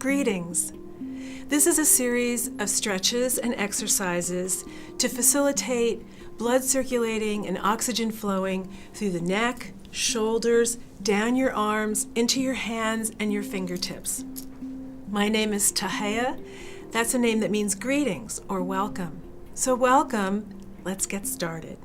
Greetings. This is a series of stretches and exercises to facilitate blood circulating and oxygen flowing through the neck, shoulders, down your arms, into your hands and your fingertips. My name is Tahya. That's a name that means greetings or welcome. So welcome, let's get started.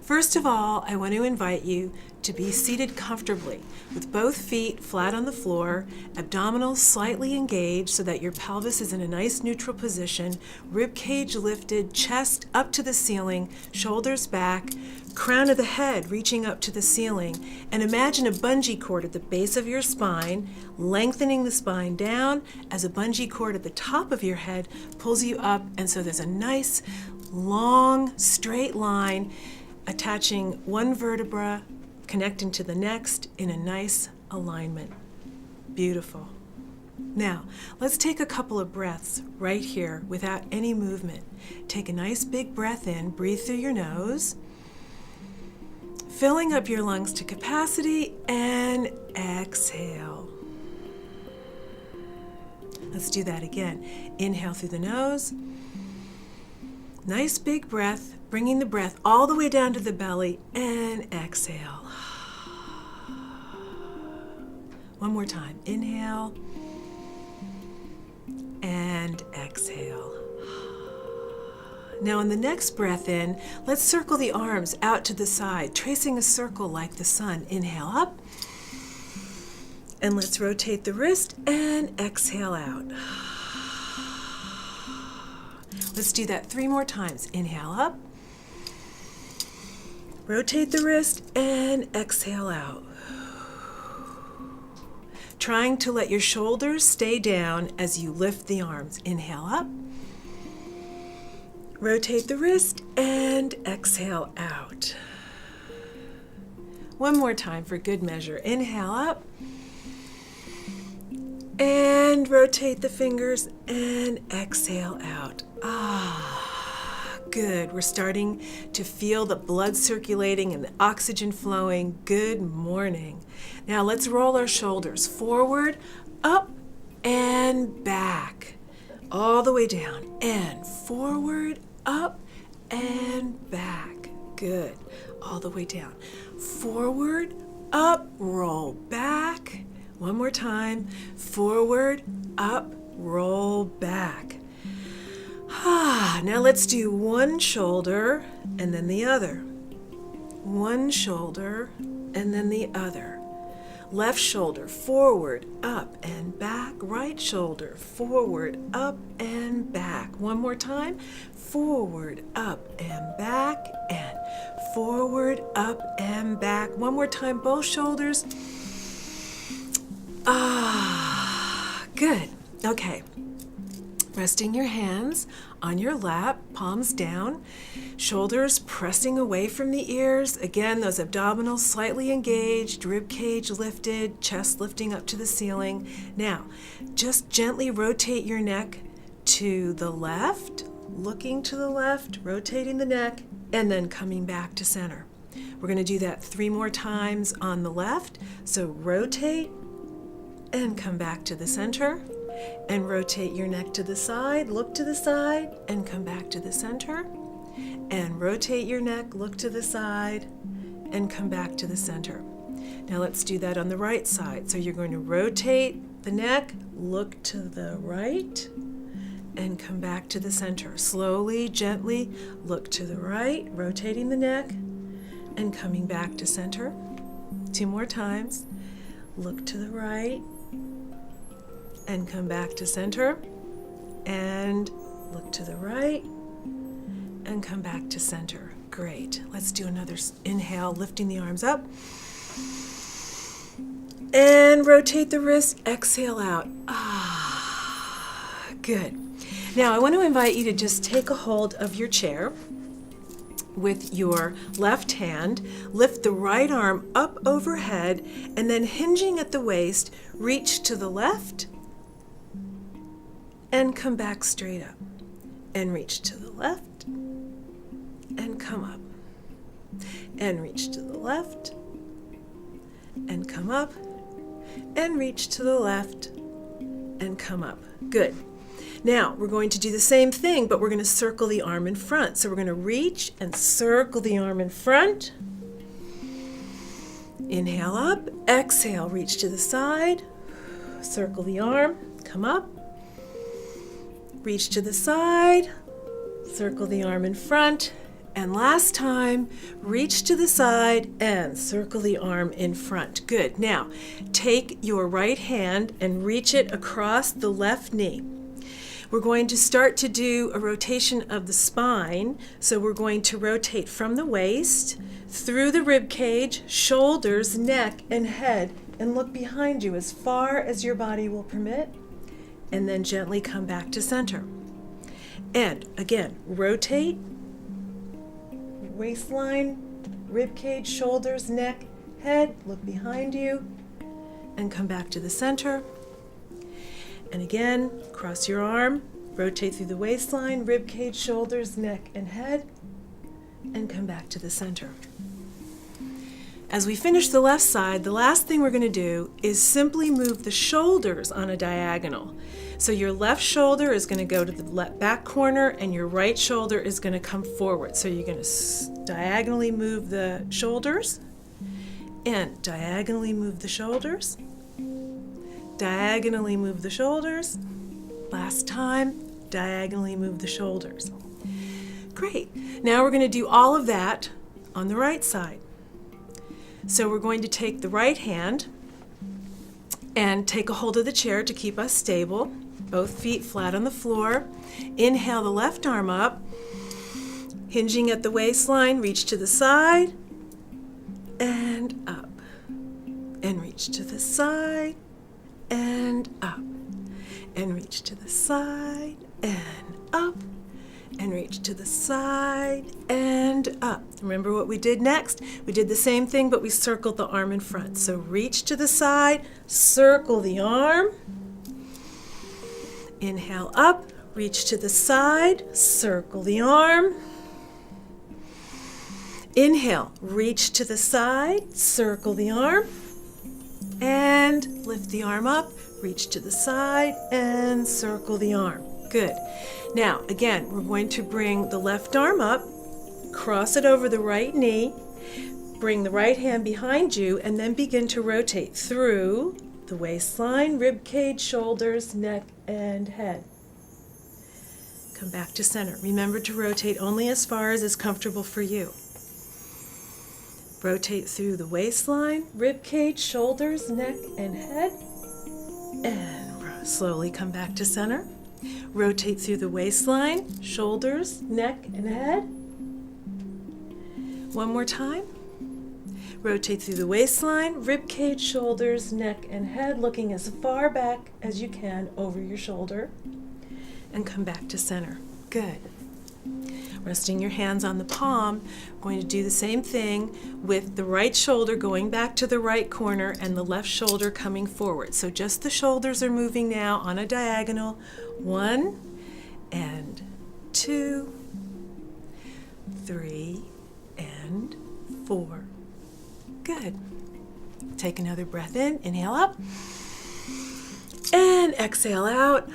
First of all, I want to invite you to be seated comfortably with both feet flat on the floor, abdominals slightly engaged so that your pelvis is in a nice neutral position, rib cage lifted, chest up to the ceiling, shoulders back, crown of the head reaching up to the ceiling, and imagine a bungee cord at the base of your spine, lengthening the spine down as a bungee cord at the top of your head pulls you up, and so there's a nice, long, straight line attaching one vertebra, connecting to the next in a nice alignment. Beautiful. Now, let's take a couple of breaths right here without any movement. Take a nice big breath in, breathe through your nose, filling up your lungs to capacity, and exhale. Let's do that again. Inhale through the nose. Nice big breath, bringing the breath all the way down to the belly, and exhale. One more time. Inhale and exhale. Now on the next breath in, let's circle the arms out to the side, tracing a circle like the sun. Inhale up, and let's rotate the wrist and exhale out. Let's do that 3 more times. Inhale up, rotate the wrist, and exhale out. Trying to let your shoulders stay down as you lift the arms. Inhale up, rotate the wrist, and exhale out. One more time for good measure. Inhale up, and rotate the fingers, and exhale out. Good. We're starting to feel the blood circulating and the oxygen flowing. Good morning. Now let's roll our shoulders forward, up, and back. All the way down. And forward, up, and back. Good. All the way down. Forward, up, roll back. One more time. Forward, up, roll back. Now let's do one shoulder and then the other. One shoulder and then the other. Left shoulder forward, up and back. Right shoulder forward, up and back. One more time. Forward, up and back, and forward, up and back. One more time, both shoulders. Good. Okay. Resting your hands on your lap, palms down, shoulders pressing away from the ears. Again, those abdominals slightly engaged, rib cage lifted, chest lifting up to the ceiling. Now, just gently rotate your neck to the left, looking to the left, rotating the neck, and then coming back to center. We're going to do that 3 more times on the left. So rotate and come back to the center. And rotate your neck to the side, look to the side, and come back to the center. And rotate your neck, look to the side, and come back to the center. Now let's do that on the right side. So you're going to rotate the neck, look to the right, and come back to the center. Slowly, gently, look to the right, rotating the neck, and coming back to center. 2 more times. Look to the right, and come back to center, and look to the right, and come back to center. Great. Let's do another inhale, lifting the arms up, and rotate the wrist, exhale out. Good. Now I want to invite you to just take a hold of your chair with your left hand, lift the right arm up overhead, and then hinging at the waist, reach to the left, and come back straight up, and reach to the left, and come up, and reach to the left, and come up, and reach to the left, and come up. Good. Now, we're going to do the same thing, but we're going to circle the arm in front. So we're going to reach and circle the arm in front. Inhale up, exhale, reach to the side, circle the arm, come up, reach to the side, circle the arm in front, and last time, reach to the side and circle the arm in front. Good. Now, take your right hand and reach it across the left knee. We're going to start to do a rotation of the spine. So we're going to rotate from the waist, through the rib cage, shoulders, neck, and head, and look behind you as far as your body will permit, and then gently come back to center. And again, rotate, waistline, rib cage, shoulders, neck, head, look behind you, and come back to the center. And again, cross your arm, rotate through the waistline, rib cage, shoulders, neck, and head, and come back to the center. As we finish the left side, the last thing we're going to do is simply move the shoulders on a diagonal. So your left shoulder is going to go to the back corner and your right shoulder is going to come forward. So you're going to diagonally move the shoulders and diagonally move the shoulders. Diagonally move the shoulders. Last time, diagonally move the shoulders. Great. Now we're going to do all of that on the right side. So we're going to take the right hand and take a hold of the chair to keep us stable. Both feet flat on the floor. Inhale the left arm up, hinging at the waistline, reach to the side and up. And reach to the side and up, and reach to the side and up, and reach to the side and up. Remember what we did next? We did the same thing, but we circled the arm in front. So reach to the side, circle the arm, inhale up, reach to the side, circle the arm, inhale, reach to the side, circle the arm, and lift the arm up, reach to the side, and circle the arm. Good. Now, again, we're going to bring the left arm up, cross it over the right knee, bring the right hand behind you, and then begin to rotate through the waistline, rib cage, shoulders, neck, and head. Come back to center. Remember to rotate only as far as is comfortable for you. Rotate through the waistline, rib cage, shoulders, neck, and head. And slowly come back to center. Rotate through the waistline, shoulders, neck, and head. One more time. Rotate through the waistline, rib cage, shoulders, neck, and head, looking as far back as you can over your shoulder. And come back to center. Good. Resting your hands on the palm, going to do the same thing with the right shoulder going back to the right corner and the left shoulder coming forward. So just the shoulders are moving now on a diagonal. 1 and 2, 3 and 4. Good. Take another breath in, inhale up, and exhale out.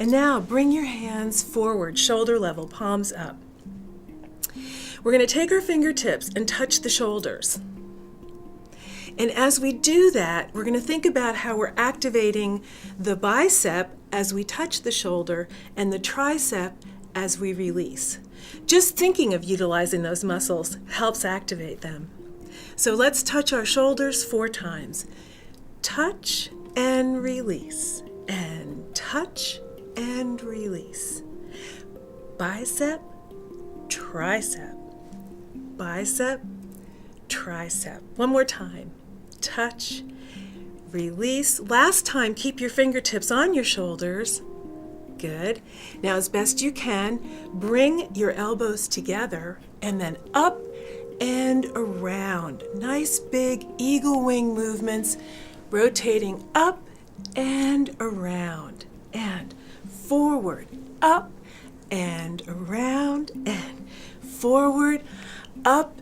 And now bring your hands forward, shoulder level, palms up. We're going to take our fingertips and touch the shoulders. And as we do that, we're going to think about how we're activating the bicep as we touch the shoulder and the tricep as we release. Just thinking of utilizing those muscles helps activate them. So let's touch our shoulders 4 times. Touch and release, and touch and release. Bicep, tricep, bicep, tricep. One more time. Touch, release. Last time, keep your fingertips on your shoulders. Good. Now, as best you can, bring your elbows together and then up and around. Nice big eagle wing movements, rotating up and around and forward, up and around and forward, up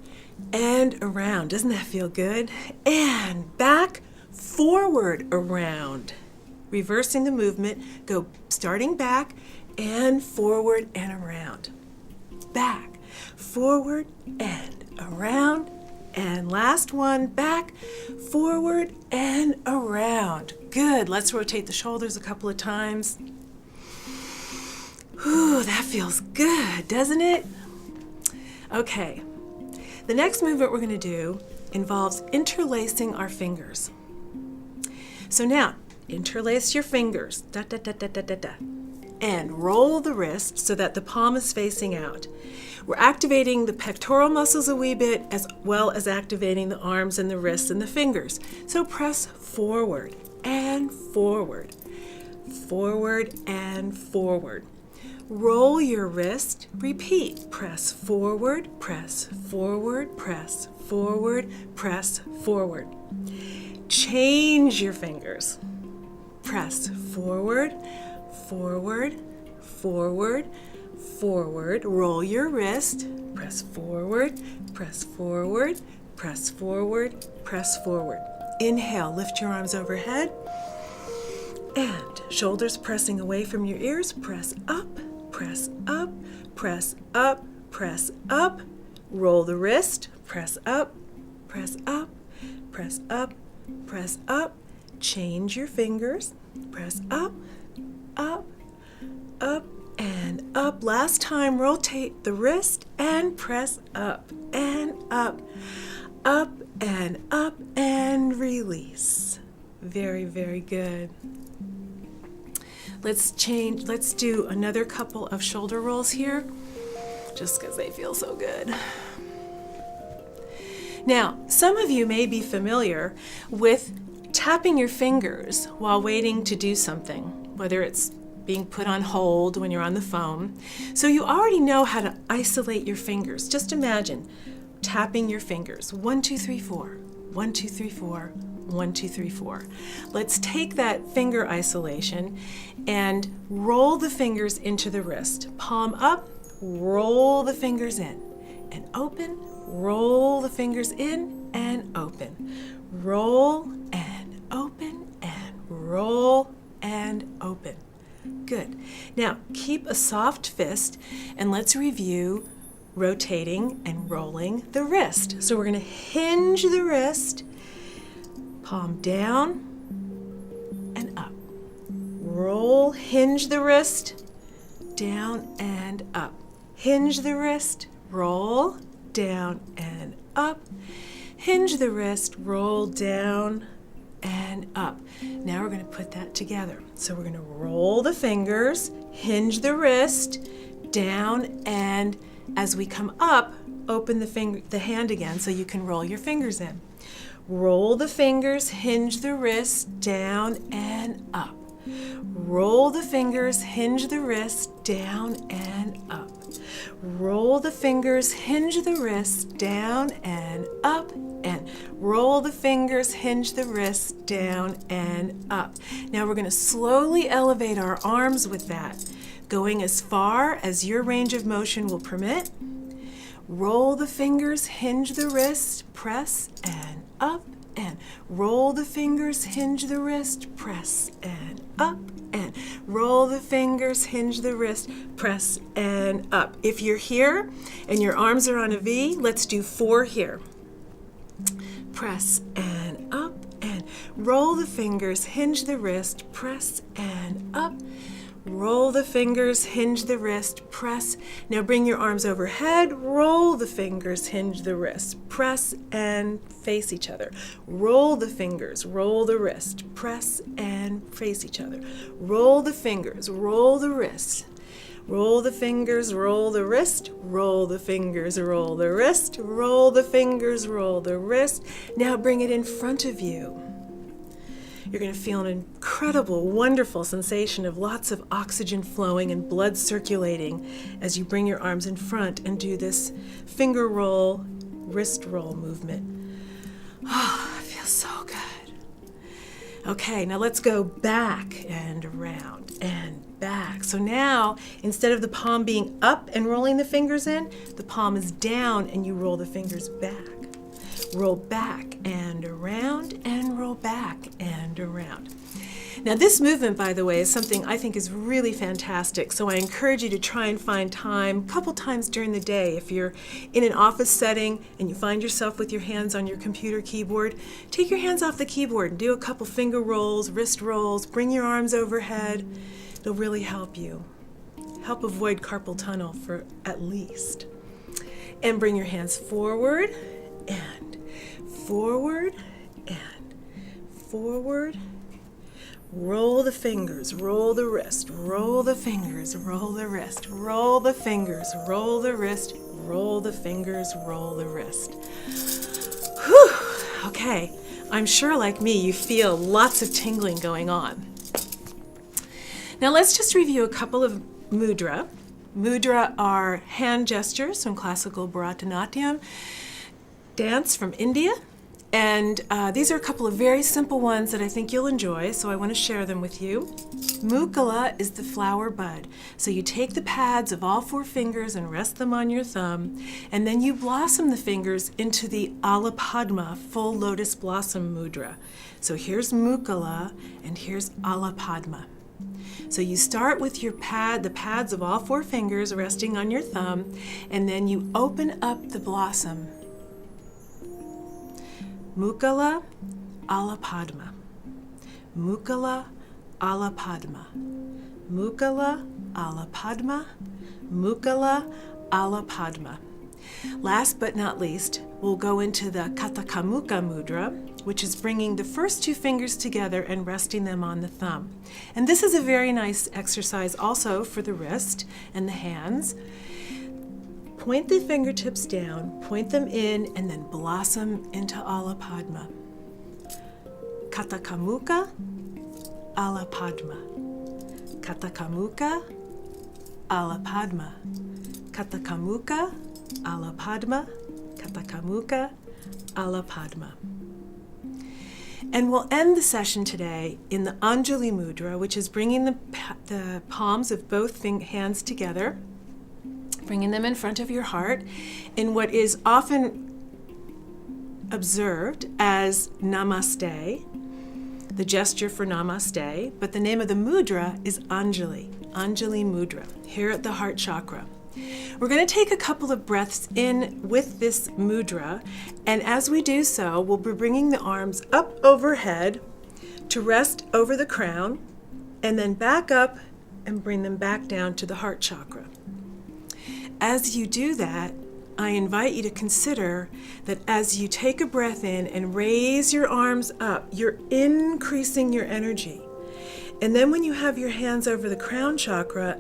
and around. Doesn't that feel good? And back, forward around. Reversing the movement, go starting back and forward and around. Back, forward and around. And last one, back, forward and around. Good. Let's rotate the shoulders a couple of times. Ooh, that feels good, doesn't it? Okay. The next movement we're going to do involves interlacing our fingers. So now, interlace your fingers, da, da, da, da, da, da, da, and roll the wrist so that the palm is facing out. We're activating the pectoral muscles a wee bit as well as activating the arms and the wrists and the fingers. So press forward and forward, forward and forward. Roll your wrist, repeat, press forward, press forward, press forward, press forward. Change your fingers. Press forward, forward, forward, forward. Roll your wrist, press forward, press forward, press forward, press forward. Inhale, lift your arms overhead, and shoulders pressing away from your ears. Press up, press up, press up, press up. Roll the wrist, press up, press up, press up, press up. Change your fingers, press up, up, up, and up. Last time, rotate the wrist and press up and up, up and release. Very, very good. Let's do another couple of shoulder rolls here, just because they feel so good. Now, some of you may be familiar with tapping your fingers while waiting to do something, whether it's being put on hold when you're on the phone. So you already know how to isolate your fingers. Just imagine tapping your fingers. 1, 2, 3, 4. 1, 2, 3, 4. 1, 2, 3, 4. Let's take that finger isolation and roll the fingers into the wrist. Palm up, roll the fingers in and open. Roll the fingers in and open. Roll and open and roll and open. Good. Now keep a soft fist and let's review rotating and rolling the wrist. So we're going to hinge the wrist, palm down and up. Roll, hinge the wrist, down and up. Hinge the wrist, roll, down and up. Hinge the wrist, roll down and up. Now we're going to put that together. So we're going to roll the fingers, hinge the wrist, down, and as we come up, open the hand again so you can roll your fingers in. Roll the fingers, hinge the wrist, down and up. Roll the fingers, hinge the wrist, down and up. Roll the fingers, hinge the wrist, down and up, and roll the fingers, hinge the wrist, down and up. Now we're going to slowly elevate our arms with that, going as far as your range of motion will permit. Roll the fingers, hinge the wrist, press and up, and roll the fingers, hinge the wrist, press and up, and roll the fingers, hinge the wrist, press and up. If you're here and your arms are on a V, let's do 4 here. Press and up, and roll the fingers, hinge the wrist, press and up. Roll the fingers, hinge the wrist, press. Now bring your arms overhead, roll the fingers, hinge the wrist, press and face each other. Roll the fingers, roll the wrist, press and face each other. Roll the fingers, roll the wrist. Roll the fingers, roll the wrist, roll the fingers, roll the wrist, roll the fingers, roll the wrist. Now bring it in front of you. You're going to feel an incredible, wonderful sensation of lots of oxygen flowing and blood circulating as you bring your arms in front and do this finger roll, wrist roll movement. Oh, it feels so good. Okay, now let's go back and around and back. So now, instead of the palm being up and rolling the fingers in, the palm is down and you roll the fingers back. Roll back and around, and roll back and around. Now this movement, by the way, is something I think is really fantastic, so I encourage you to try and find time, a couple times during the day. If you're in an office setting and you find yourself with your hands on your computer keyboard, take your hands off the keyboard and do a couple finger rolls, wrist rolls, bring your arms overhead. It'll really help you. Help avoid carpal tunnel for at least. And bring your hands forward and forward and forward. Roll the fingers, roll the wrist, roll the fingers, roll the wrist, roll the fingers, roll the wrist, roll the fingers, roll the wrist. Whew! Okay, I'm sure like me you feel lots of tingling going on. Now let's just review a couple of mudra. Mudra are hand gestures from classical Bharatanatyam dance from India. And these are a couple of very simple ones that I think you'll enjoy, so I want to share them with you. Mukala is the flower bud. So you take the pads of all 4 fingers and rest them on your thumb, and then you blossom the fingers into the Alapadma, full lotus blossom mudra. So here's Mukala, and here's Alapadma. So you start with your the pads of all 4 fingers resting on your thumb, and then you open up the blossom. Mukala, Alapadma. Mukala, Alapadma. Mukala, Alapadma. Mukala, Alapadma. Last but not least, we'll go into the Katakamuka mudra, which is bringing the first 2 fingers together and resting them on the thumb. And this is a very nice exercise also for the wrist and the hands. Point the fingertips down, point them in, and then blossom into Alapadma. Katakamuka, Alapadma. Katakamuka, Alapadma. Katakamuka, Alapadma. Katakamuka, Alapadma. And we'll end the session today in the Anjali Mudra, which is bringing the palms of both hands together, bringing them in front of your heart in what is often observed as Namaste, the gesture for Namaste, but the name of the mudra is Anjali, Anjali Mudra, here at the heart chakra. We're going to take a couple of breaths in with this mudra, and as we do so, we'll be bringing the arms up overhead to rest over the crown, and then back up and bring them back down to the heart chakra. As you do that, I invite you to consider that as you take a breath in and raise your arms up, you're increasing your energy. And then when you have your hands over the crown chakra,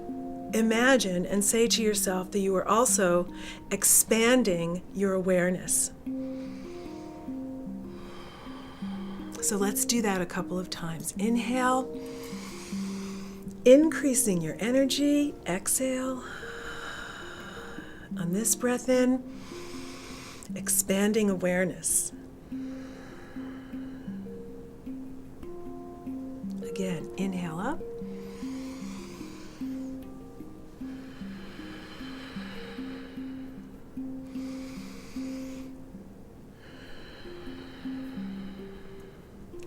imagine and say to yourself that you are also expanding your awareness. So let's do that a couple of times. Inhale, increasing your energy. Exhale. On this breath in, expanding awareness. Again, inhale up.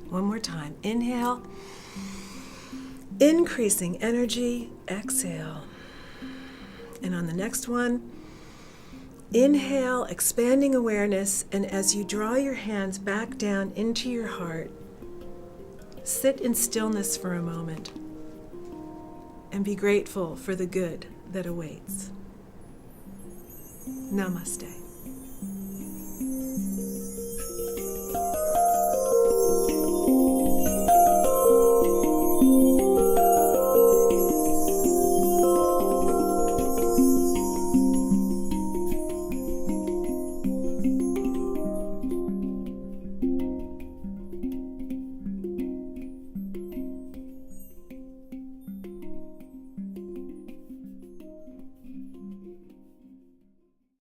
One more time. Inhale, increasing energy. Exhale. And on the next one, inhale, expanding awareness, and as you draw your hands back down into your heart, sit in stillness for a moment and be grateful for the good that awaits. Namaste.